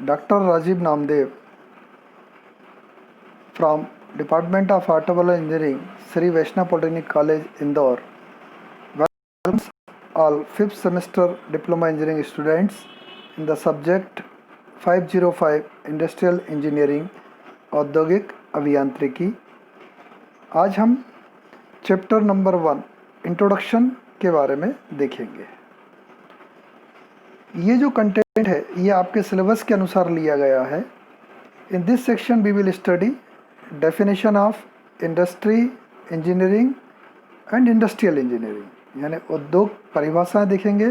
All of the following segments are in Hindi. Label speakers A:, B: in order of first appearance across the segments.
A: Dr. Rajiv Namdev from Department of Automobile Engineering, Sri Vaishnav Polytechnic College, Indore, welcomes all 5th semester Diploma Engineering students in the subject 505 Industrial Engineering औद्योगिक अभियांत्रिकी। आज हम चैप्टर नंबर 1 इंट्रोडक्शन के बारे में देखेंगे। ये जो कंटेंट है ये आपके सिलेबस के अनुसार लिया गया है। In this section we will study definition of industry engineering and industrial engineering, यानी उद्योग परिभाषाएं देखेंगे।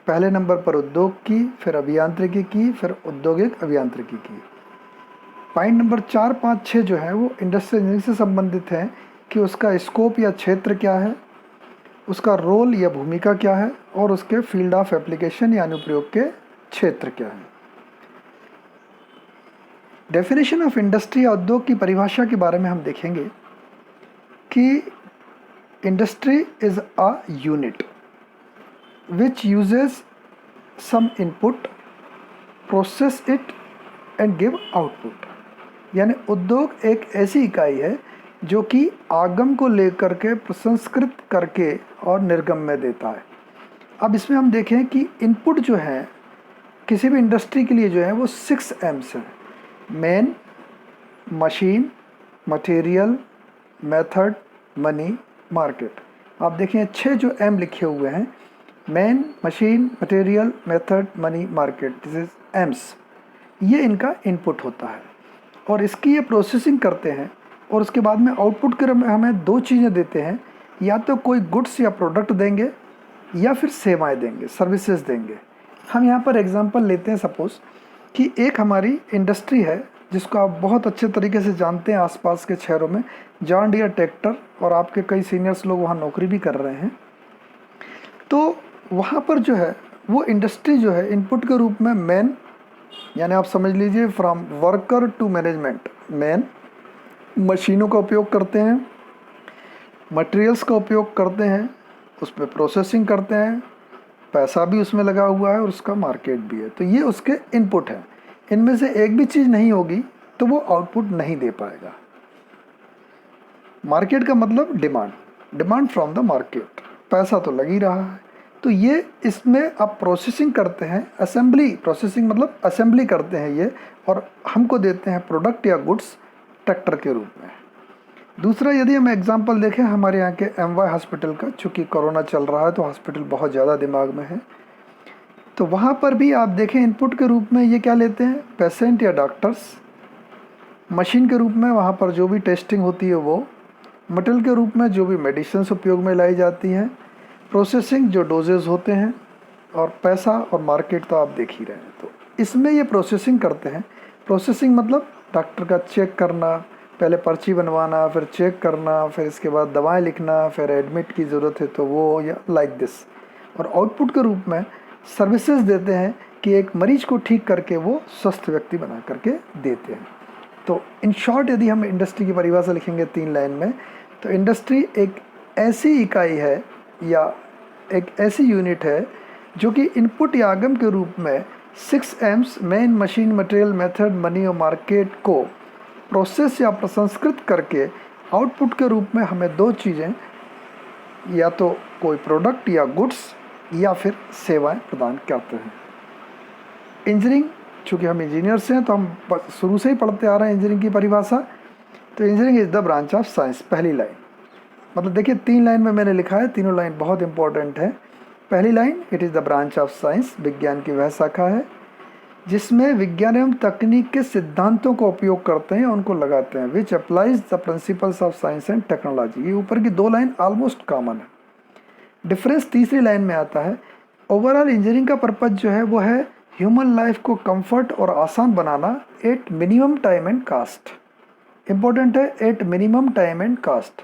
A: पहले नंबर पर उद्योग की, फिर अभियांत्रिकी की, फिर औद्योगिक अभियांत्रिकी की। पॉइंट नंबर 4, 5, 6 जो है वो इंडस्ट्रियल इंजीनियरिंग से संबंधित है कि उसका स्कोप या क्षेत्र क्या है, उसका रोल या भूमिका क्या है, और उसके फील्ड ऑफ एप्लीकेशन या अनुप्रयोग के क्षेत्र क्या है। डेफिनेशन ऑफ इंडस्ट्री या उद्योग की परिभाषा के बारे में हम देखेंगे कि industry is a unit which uses some input, process it and give output. यानी उद्योग एक ऐसी इकाई है जो कि आगम को लेकर के प्रसंस्कृत करके और निर्गम में देता है। अब इसमें हम देखें कि इनपुट जो है किसी भी इंडस्ट्री के लिए जो है वो 6 M's है। Main, machine, material, method, money, market. आप देखें 6 जो M लिखे हुए हैं, main, machine, material, method, money, market, this is M's। ये इनका इनपुट होता है और इसकी ये प्रोसेसिंग करते हैं और उसके बाद में आउटपुट के रूप में हमें 2 चीज़ें देते हैं, या तो कोई गुड्स या प्रोडक्ट देंगे या फिर सेवाएं देंगे, सर्विसेज देंगे। हम यहाँ पर एग्जांपल लेते हैं, सपोज़ कि एक हमारी इंडस्ट्री है जिसको आप बहुत अच्छे तरीके से जानते हैं आसपास के शहरों में, जॉन डियर ट्रैक्टर, और आपके कई सीनियर्स लोग वहाँ नौकरी भी कर रहे हैं। तो वहाँ पर जो है वो इंडस्ट्री जो है इनपुट के रूप में मैन, यानी आप समझ लीजिए from worker to management, man, मशीनों का उपयोग करते हैं, मटेरियल्स का उपयोग करते हैं, उसमें प्रोसेसिंग करते हैं, पैसा भी उसमें लगा हुआ है और उसका मार्केट भी है। तो ये उसके इनपुट हैं। इनमें से एक भी चीज़ नहीं होगी तो वो आउटपुट नहीं दे पाएगा। मार्केट का मतलब demand, demand from the market, पैसा तो लग ही रहा है। तो ये इसमें आप प्रोसेसिंग करते हैं, असेंबली, प्रोसेसिंग मतलब असेंबली करते हैं ये, और हमको देते हैं प्रोडक्ट या गुड्स ट्रैक्टर के रूप में। दूसरा, यदि हम एग्जांपल देखें हमारे यहाँ के MY हॉस्पिटल का, चूँकि कोरोना चल रहा है तो हॉस्पिटल बहुत ज़्यादा दिमाग में है, तो वहाँ पर भी आप देखें इनपुट के रूप में ये क्या लेते हैं, पेशेंट या डॉक्टर्स। मशीन के रूप में वहाँ पर जो भी टेस्टिंग होती है वो, मटेरियल के रूप में जो भी मेडिसिन उपयोग में लाई जाती हैं, प्रोसेसिंग जो डोजेज होते हैं, और पैसा और मार्केट तो आप देख ही रहे हैं। तो इसमें ये प्रोसेसिंग करते हैं। प्रोसेसिंग मतलब डॉक्टर का चेक करना, पहले पर्ची बनवाना, फिर चेक करना, फिर इसके बाद दवाएं लिखना, फिर एडमिट की ज़रूरत है तो वो, या लाइक दिस। और आउटपुट के रूप में सर्विसेज देते हैं कि एक मरीज को ठीक करके वो स्वस्थ व्यक्ति बना करके देते हैं। तो इन शॉर्ट यदि हम इंडस्ट्री की परिभाषा लिखेंगे 3 लाइन में, तो इंडस्ट्री एक ऐसी इकाई है या एक ऐसी यूनिट है जो कि इनपुट या आगम के रूप में 6 M's, main, machine, material, method, money और मार्केट को प्रोसेस या प्रसंस्कृत करके आउटपुट के रूप में हमें 2 चीज़ें, या तो कोई प्रोडक्ट या गुड्स या फिर सेवाएं प्रदान करते हैं। इंजीनियरिंग, चूँकि हम इंजीनियर्स हैं तो हम शुरू से ही पढ़ते आ रहे हैं इंजीनियरिंग की परिभाषा। तो engineering is the branch of science, पहली लाइन। मतलब देखिए 3 लाइन में मैंने लिखा है, तीनों लाइन बहुत इंपॉर्टेंट है। पहली line, it is the branch of science, विज्ञान की वह शाखा है जिसमें विज्ञान एवं तकनीक के सिद्धांतों का उपयोग करते हैं, उनको लगाते हैं, विच applies the principles of science and technology. ये ऊपर की 2 लाइन ऑलमोस्ट कॉमन है। डिफरेंस तीसरी लाइन में आता है। ओवरऑल इंजीनियरिंग का पर्पज जो है वो है ह्यूमन लाइफ को कंफर्ट और आसान बनाना at minimum time and cost. Important है, at minimum time and cost.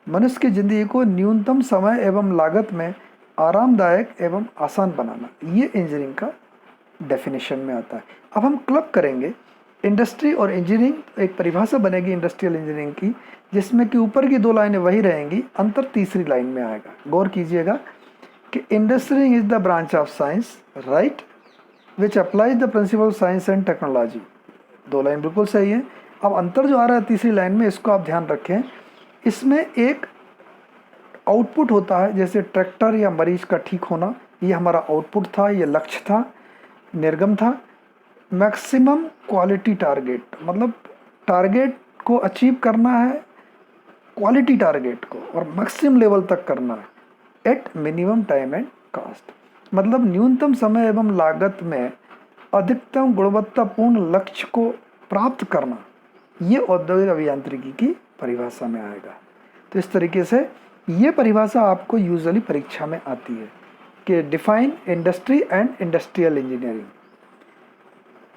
A: मनुष्य की ज़िंदगी को न्यूनतम समय एवं लागत में आरामदायक एवं आसान बनाना, ये इंजीनियरिंग का डेफिनेशन में आता है। अब हम क्लब करेंगे इंडस्ट्री और इंजीनियरिंग, एक परिभाषा बनेगी इंडस्ट्रियल इंजीनियरिंग की, जिसमें कि ऊपर की 2 लाइनें वही रहेंगी, अंतर तीसरी लाइन में आएगा। गौर कीजिएगा कि industry is the branch of science, right, which applies the principle of science and technology. 2 line बिल्कुल सही है। अब अंतर जो आ रहा है तीसरी लाइन में, इसको आप ध्यान रखें। इसमें एक आउटपुट होता है, जैसे ट्रैक्टर या मरीज का ठीक होना, ये हमारा आउटपुट था, ये लक्ष्य था, निर्गम था। मैक्सिमम क्वालिटी टारगेट, मतलब टारगेट को अचीव करना है, क्वालिटी टारगेट को, और मैक्सिमम लेवल तक करना है at minimum time and cost, मतलब न्यूनतम समय एवं लागत में अधिकतम गुणवत्तापूर्ण लक्ष्य को प्राप्त करना। ये औद्योगिक अभियांत्रिकी की परिभाषा में आएगा। तो इस तरीके से ये परिभाषा आपको यूजुअली परीक्षा में आती है कि define industry and industrial engineering.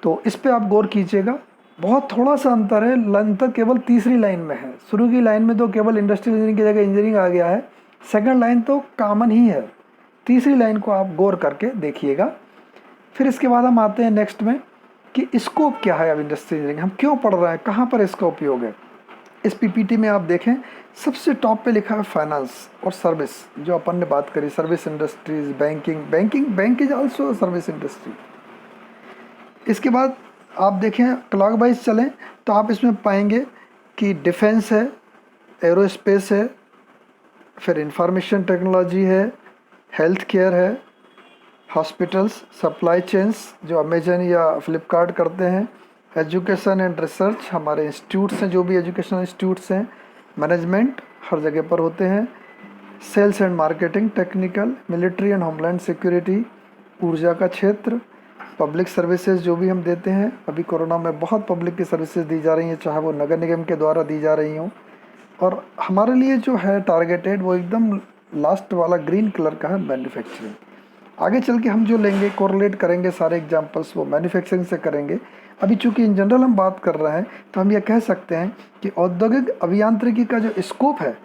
A: तो इस पे आप गौर कीजिएगा। बहुत थोड़ा सा अंतर है, अंतर केवल तीसरी लाइन में है। शुरू की लाइन में तो केवल इंडस्ट्रियल इंजीनियरिंग की जगह इंजीनियरिंग आ गया है, सेकंड लाइन तो कॉमन ही है। तीसरी लाइन को आप गौर करके देखिएगा। फिर इसके बाद हम आते हैं नेक्स्ट में कि स्कोप क्या है अब इंडस्ट्रियल इंजीनियरिंग, हम क्यों पढ़ रहे हैं, कहाँ पर इसका उपयोग है। इस पीपीटी में आप देखें सबसे टॉप पे लिखा है फाइनेंस और सर्विस, जो अपन ने बात करी, service industries, bank is also service industry. इसके बाद आप देखें क्लॉकवाइज चलें तो आप इसमें पाएंगे कि डिफेंस है, एरोस्पेस है, फिर इंफॉर्मेशन टेक्नोलॉजी है, हेल्थ केयर है, हॉस्पिटल्स, सप्लाई चेन्स जो अमेजन या फ्लिपकार्ट करते हैं, एजुकेशन एंड रिसर्च, हमारे इंस्टीट्यूट्स हैं, जो भी एजुकेशनल इंस्टीट्यूट्स हैं, मैनेजमेंट हर जगह पर होते हैं, sales and marketing, technical, military and homeland security, ऊर्जा का क्षेत्र, पब्लिक सर्विसेज जो भी हम देते हैं। अभी कोरोना में बहुत पब्लिक की सर्विसेज दी जा रही हैं, चाहे वो नगर निगम के द्वारा दी जा रही हों। और हमारे लिए जो है टारगेटेड वो एकदम लास्ट वाला ग्रीन कलर का है, मैन्युफैक्चरिंग। आगे चल के हम जो लेंगे कोरिलेट करेंगे सारे एग्जांपल्स, वो मैन्युफैक्चरिंग से करेंगे। अभी चूंकि इन जनरल हम बात कर रहे हैं तो हम ये कह सकते हैं कि औद्योगिक अभियांत्रिकी का जो स्कोप है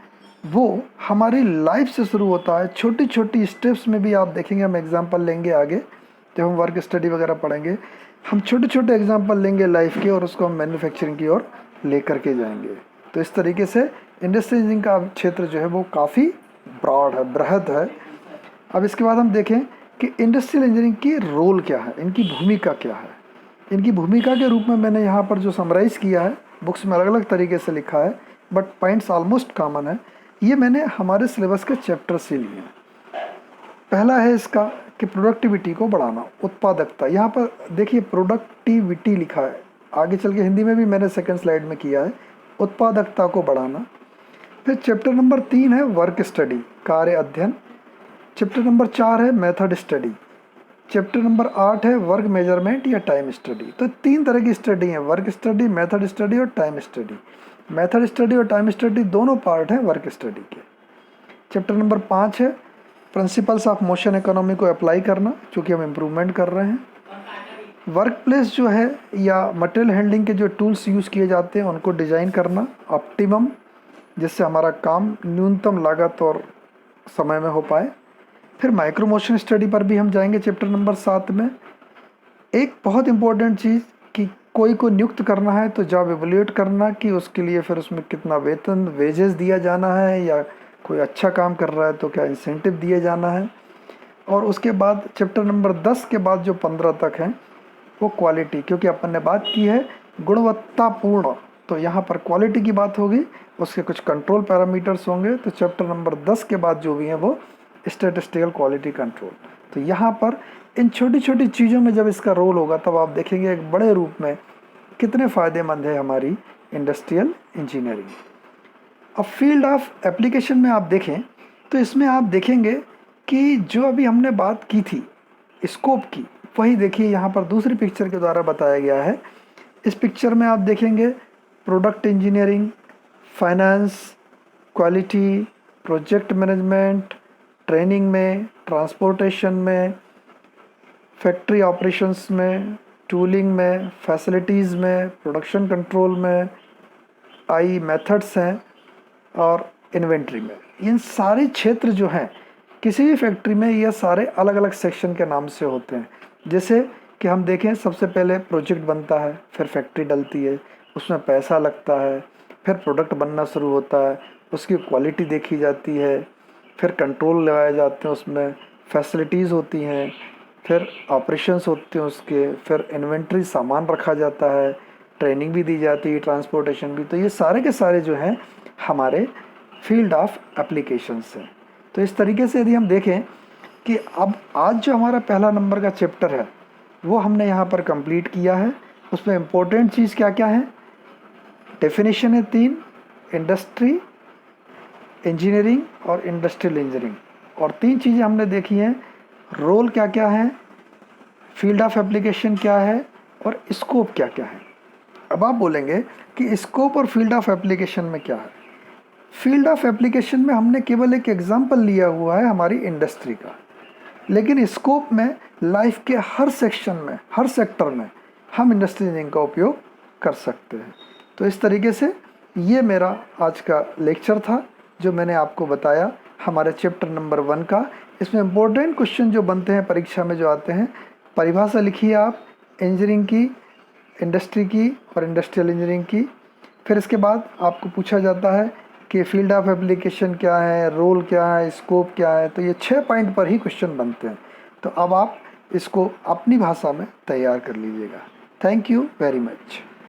A: वो हमारी लाइफ से शुरू होता है। छोटी छोटी स्टेप्स में भी आप देखेंगे, हम एग्जांपल लेंगे आगे जब हम वर्क स्टडी वगैरह पढ़ेंगे, हम छोटे छोटे एग्जांपल लेंगे लाइफ के और उसको हम मैन्युफैक्चरिंग की ओर लेकर के जाएंगे। तो इस तरीके से इंडस्ट्रियल इंजीनियरिंग का क्षेत्र जो है वो काफ़ी ब्रॉड है, बृहद है। अब इसके बाद हम देखें कि इंडस्ट्रियल इंजीनियरिंग की रोल क्या है, इनकी भूमिका क्या है। इनकी भूमिका के रूप में मैंने यहाँ पर जो समराइज़ किया है, बुक्स में अलग अलग तरीके से लिखा है बट पॉइंट्स ऑलमोस्ट कॉमन है। ये मैंने हमारे सिलेबस के चैप्टर से लिए हैं। पहला है इसका कि प्रोडक्टिविटी को बढ़ाना, उत्पादकता। यहाँ पर देखिए प्रोडक्टिविटी लिखा है, आगे चल के हिंदी में भी मैंने सेकंड स्लाइड में किया है, उत्पादकता को बढ़ाना। फिर चैप्टर नंबर 3 है वर्क स्टडी, कार्य अध्ययन। चैप्टर नंबर 4 है मेथड स्टडी। चैप्टर नंबर 8 है वर्क मेजरमेंट या टाइम स्टडी। तो 3 तरह की स्टडी है, वर्क स्टडी, मेथड स्टडी और टाइम स्टडी। मेथड स्टडी और टाइम स्टडी दोनों पार्ट हैं वर्क स्टडी के। चैप्टर नंबर 5 है प्रिंसिपल्स ऑफ मोशन इकोनॉमी को अप्लाई करना, चूँकि हम इम्प्रूवमेंट कर रहे हैं। वर्क प्लेस जो है या मटेरियल हैंडलिंग के जो टूल्स यूज़ किए जाते हैं उनको डिज़ाइन करना ऑप्टिमम, जिससे हमारा काम न्यूनतम लागत और समय में हो पाए। फिर माइक्रो मोशन स्टडी पर भी हम जाएंगे चैप्टर नंबर 7 में। एक बहुत इंपॉर्टेंट चीज़ कि कोई को नियुक्त करना है तो जॉब एवोल्यूट करना कि उसके लिए फिर उसमें कितना वेतन, वेजेस दिया जाना है, या कोई अच्छा काम कर रहा है तो क्या इंसेंटिव दिए जाना है। और उसके बाद चैप्टर नंबर 10 के बाद जो 15 तक हैं वो क्वालिटी, क्योंकि अपन ने बात की है गुणवत्तापूर्ण, तो यहाँ पर क्वालिटी की बात होगी, उसके कुछ कंट्रोल पैरामीटर्स होंगे। तो चैप्टर नंबर 10 के बाद जो भी हैं वो स्टैटिस्टिकल क्वालिटी कंट्रोल। तो यहाँ पर इन छोटी छोटी चीज़ों में जब इसका रोल होगा तब आप देखेंगे एक बड़े रूप में कितने फ़ायदेमंद है हमारी इंडस्ट्रियल इंजीनियरिंग। अब फील्ड ऑफ एप्लीकेशन में आप देखें तो इसमें आप देखेंगे कि जो अभी हमने बात की थी स्कोप की, वही देखिए यहाँ पर दूसरी पिक्चर के द्वारा बताया गया है। इस पिक्चर में आप देखेंगे product engineering, finance, quality, project management, training में, ट्रांसपोर्टेशन में, फैक्ट्री ऑपरेशंस में, टूलिंग में, फैसिलिटीज़ में, प्रोडक्शन कंट्रोल में, आई मेथड्स हैं और इन्वेंट्री में। इन सारे क्षेत्र जो हैं किसी भी फैक्ट्री में ये सारे अलग अलग सेक्शन के नाम से होते हैं। जैसे कि हम देखें सबसे पहले प्रोजेक्ट बनता है, फिर फैक्ट्री डलती है, उसमें पैसा लगता है, फिर प्रोडक्ट बनना शुरू होता है, उसकी क्वालिटी देखी जाती है, फिर कंट्रोल लगाए जाते हैं, उसमें फैसिलिटीज़ होती हैं, फिर ऑपरेशंस होते हैं उसके, फिर इन्वेंट्री सामान रखा जाता है, ट्रेनिंग भी दी जाती है, ट्रांसपोर्टेशन भी। तो ये सारे के सारे जो हैं हमारे फील्ड ऑफ एप्लीकेशंस हैं। तो इस तरीके से यदि हम देखें कि अब आज जो हमारा पहला नंबर का चैप्टर है वो हमने यहाँ पर कंप्लीट किया है। उसमें इम्पोर्टेंट चीज़ क्या क्या है? डेफिनेशन है 3, इंडस्ट्री, इंजीनियरिंग और इंडस्ट्रियल इंजीनियरिंग, और 3 चीज़ें हमने देखी हैं। रोल क्या क्या है, फील्ड ऑफ एप्लीकेशन क्या है, और स्कोप क्या क्या है। अब आप बोलेंगे कि स्कोप और फील्ड ऑफ एप्लीकेशन में क्या है? फील्ड ऑफ एप्लीकेशन में हमने केवल एक एग्जांपल लिया हुआ है हमारी इंडस्ट्री का, लेकिन स्कोप में लाइफ के हर सेक्शन में, हर सेक्टर में हम इंडस्ट्रियल इंजीनियरिंग का उपयोग कर सकते हैं। तो इस तरीके से ये मेरा आज का लेक्चर था जो मैंने आपको बताया हमारे चैप्टर नंबर 1 का। इसमें इम्पोर्टेंट क्वेश्चन जो बनते हैं परीक्षा में जो आते हैं, परिभाषा लिखिए आप इंजीनियरिंग की, इंडस्ट्री की और इंडस्ट्रियल इंजीनियरिंग की। फिर इसके बाद आपको पूछा जाता है कि फील्ड ऑफ एप्लीकेशन क्या है, रोल क्या है, स्कोप क्या है। तो ये 6 पॉइंट पर ही क्वेश्चन बनते हैं। तो अब आप इसको अपनी भाषा में तैयार कर लीजिएगा। Thank you very much.